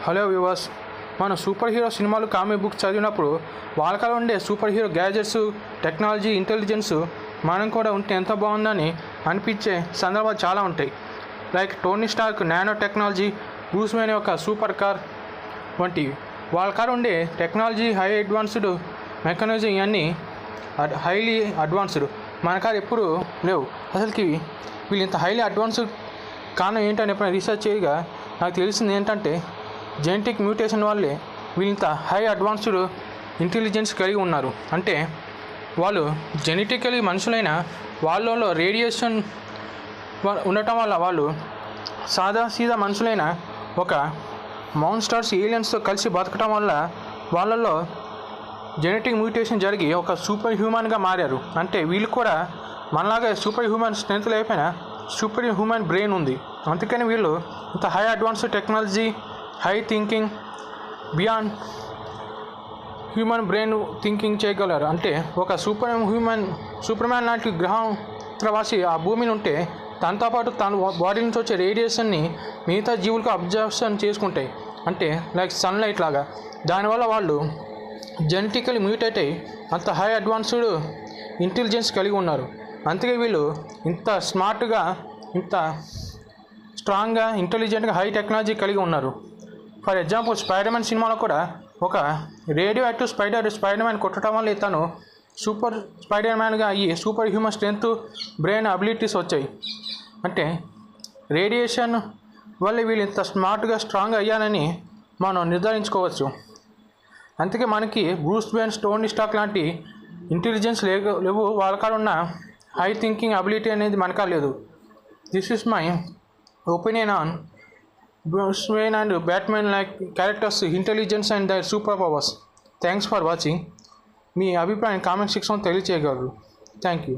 Hello viewers, మనం super hero సినిమాలు comic books చదివినప్పుడు వాళ్ళకాల ఉండే super hero gadgets, technology, intelligence మనం కూడా ఉంటే ఎంత బాగుందని అనిపించే సందర్భాలు చాలా ఉంటాయి. Like Tony Stark nano technology, Bruce Wayne యొక్క సూపర్ కార్ వంటివి. వాళ్ళ కాడ ఉండే టెక్నాలజీ, హై అడ్వాన్స్డ్ మెకానిజం ఇవన్నీ హైలీ అడ్వాన్స్డ్. మన కాడ ఎప్పుడు లేవు. అసలుకి వీళ్ళు ఇంత హైలీ అడ్వాన్స్డ్ కారణం ఏంటని ఎప్పుడైనా రీసెర్చ్ చేయగా నాకు తెలిసింది ఏంటంటే జెనెటిక్ మ్యూటేషన్ వల్లే వీళ్ళంత హై అడ్వాన్స్డ్ ఇంటెలిజెన్స్ కలిగి ఉన్నారు. అంటే వాళ్ళు జెనెటికలీ మనుషులైన వాళ్ళలో రేడియేషన్ ఉండటం వల్ల వాళ్ళు సీదా మనుషులైన ఒక మాన్స్టర్స్, ఏలియన్స్తో కలిసి బతకటం వల్ల వాళ్ళల్లో జెనెటిక్ మ్యూటేషన్ జరిగి ఒక సూపర్ హ్యూమన్గా మారారు. అంటే వీళ్ళు కూడా మనలాగా సూపర్ హ్యూమన్ స్ట్రెంత్ లేకపోయినా సూపర్ హ్యూమన్ బ్రెయిన్ ఉంది. అందుకని వీళ్ళు ఇంత high advanced technology, high thinking, beyond human brain thinking చేయగలరు. అంటే ఒక సూపర్ మ్యాన్ లాంటి గ్రహం ప్రవాసి ఆ భూమిని ఉంటే తనతో పాటు తన బాడీ నుంచి వచ్చే రేడియేషన్ని మిగతా జీవులకు అబ్జర్వేషన్ చేసుకుంటాయి. అంటే లైక్ సన్లైట్ లాగా. దానివల్ల వాళ్ళు జెనెటికలీ మ్యూటేట్ అయ్యి అంత హై అడ్వాన్స్డ్ ఇంటెలిజెన్స్ కలిగి ఉన్నారు. అందుకే వీళ్ళు ఇంత స్మార్ట్గా, ఇంత స్ట్రాంగ్గా, ఇంటెలిజెంట్గా, హై టెక్నాలజీ కలిగి ఉన్నారు. ఫర్ ఎగ్జాంపుల్ స్పైడర్ మ్యాన్ సినిమాలో కూడా ఒక రేడియో యాక్టివ్ స్పైడర్ మ్యాన్ కొట్టడం వల్ల తను సూపర్ స్పైడర్ మ్యాన్గా అయ్యి super human strength, brain abilities వచ్చాయి. అంటే రేడియేషన్ వల్ల వీళ్ళు ఇంత స్మార్ట్గా, స్ట్రాంగ్గా అయ్యానని మనం నిర్ధారించుకోవచ్చు. అందుకే మనకి బ్రూస్ వేన్, టోనీ స్టార్క్ లాంటి ఇంటెలిజెన్స్ లేవు. వాళ్ళ కాడ ఉన్న హై థింకింగ్ అబిలిటీ అనేది మనకా లేదు. This is my opinion on Bruce Wayne and Batman like characters, intelligence and their superpowers. Thanks for watching. మీ అభిప్రాయం కామెంట్ సెక్షన్లో తెలియచేయగలరు. Thank you.